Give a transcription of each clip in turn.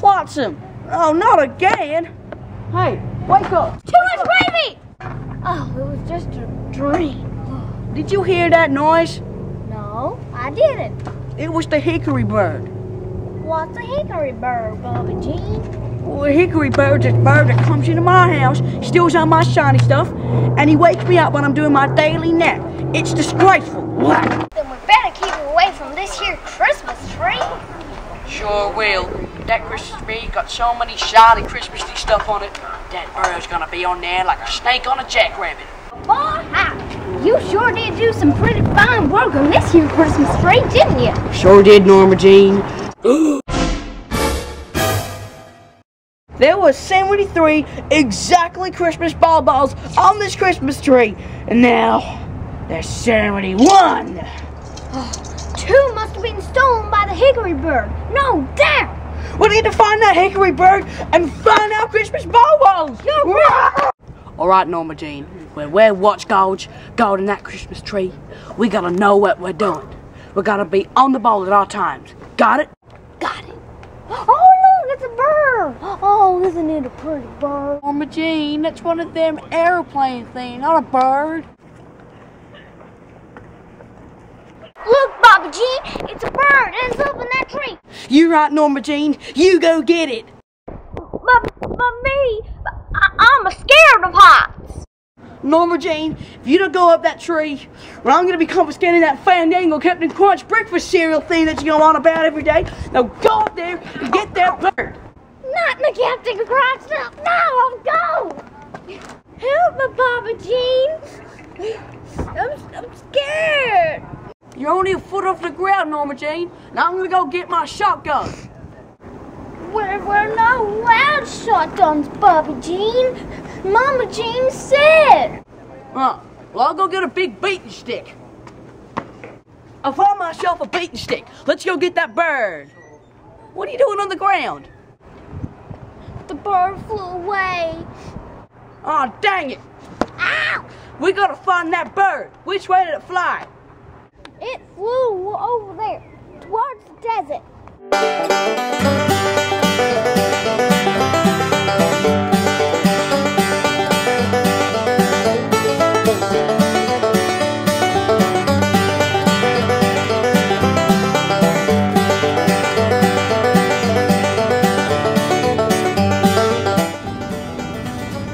Flotsam! Oh, not again! Hey, wake up! Too much gravy! Oh, it was just a dream. Did you hear that noise? No, I didn't. It was the hickory bird. What's a hickory bird, Bobby Jean? Well, a hickory bird's a bird that comes into my house, steals all my shiny stuff, and he wakes me up when I'm doing my daily nap. It's disgraceful. Then we better keep it away from this here Christmas tree. Sure will. That Christmas tree got so many shiny Christmassy stuff on it. That bird's gonna be on there like a snake on a jackrabbit. Boy, you sure did do some pretty fine work on this here Christmas tree, didn't you? Sure did, Norma Jean. There was 73 exactly Christmas balls on this Christmas tree, and now there's 71. Two must have been stolen by the hickory bird. No doubt. We need to find that hickory bird and find our Christmas balls. All right, Norma Jean. When we're watchdogs guarding that Christmas tree, we gotta know what we're doing. We gotta be on the ball at all times. Got it? Got it. Oh, look, it's a bird. Oh, isn't it a pretty bird? Norma Jean, that's one of them airplane things, not a bird. Look, Bobby Jean, it's a bird and it's up in that tree. You right, Norma Jean. You go get it. But me, I'm scared of heights. Norma Jean, if you don't go up that tree, well, I'm gonna be confiscating that Fandango Captain Crunch breakfast cereal thing that you go on about every day. Now go up there and get that bird. Not in the Captain Crunch stuff. No, I'll go. Help me, Bobby Jean. I'm scared. You're only a foot off the ground, Norma Jean. Now I'm gonna go get my shotgun. We're not allowed shotguns, Bobby Jean. Mama Jean said. Well, I'll go get a big beating stick. I found myself a beating stick. Let's go get that bird. What are you doing on the ground? The bird flew away. Oh, dang it. Ow! We gotta find that bird. Which way did it fly? It flew over there, towards the desert.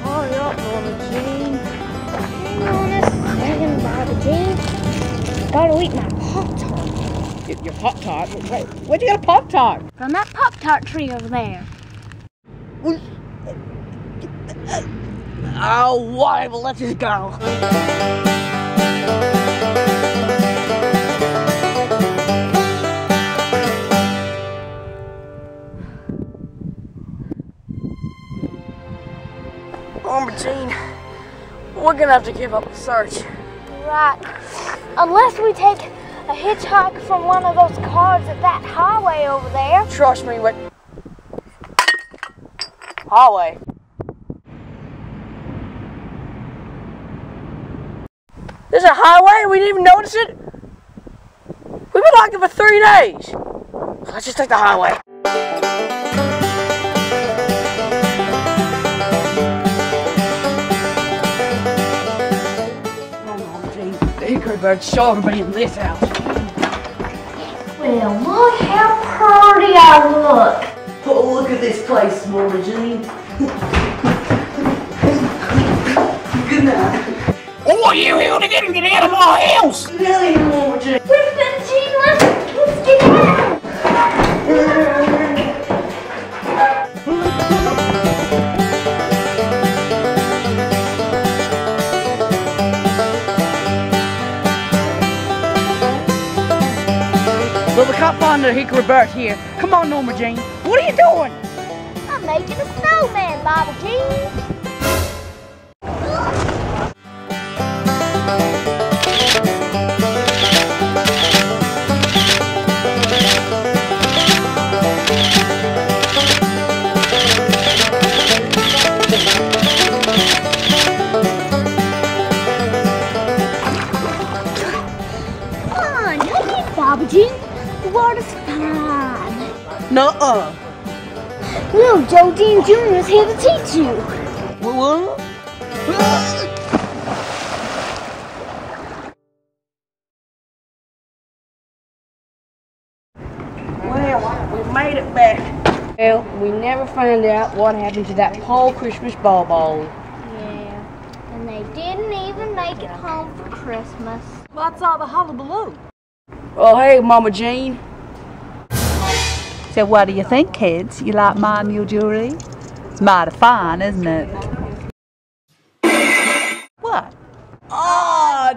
Hurry up, Norma Jean. Hang on a second, Bobby Jean. Gotta eat my Pop-Tart. Your Pop-Tart? Wait, where'd you get a Pop-Tart? From that Pop-Tart tree over there. Oh, whatever, let's just go. Norma Jean, we're gonna have to give up the search. Right. Unless we take a hitchhike from one of those cars at that highway over there. Trust me, what? Highway. There's a highway? We didn't even notice it? We've been hiking for 3 days. Let's just take the highway. The hickory bird saw everybody in this house. Well, look how pretty I look. Oh, look at this place, Norma Jean. Good night. Oh, you hooligan, get out of my house! Get out of here, Norma Jean. Where's Jean? Let's get out. Well, we can't find the Hickory bird here. Come on, Norma Jean. What are you doing? I'm making a snowman, Bobby Jean. Bobby Jean, the water's fine. Nuh-uh. Little Joe Dean Jr. is here to teach you. What? Well, we made it back. Well, we never found out what happened to that poor Christmas ball. Yeah, and they didn't even make it home for Christmas. What's all the hullabaloo? Oh, hey, Mama Jean. So what do you think, kids? You like my new jewelry? It's mighty fine, isn't it? What? Oh,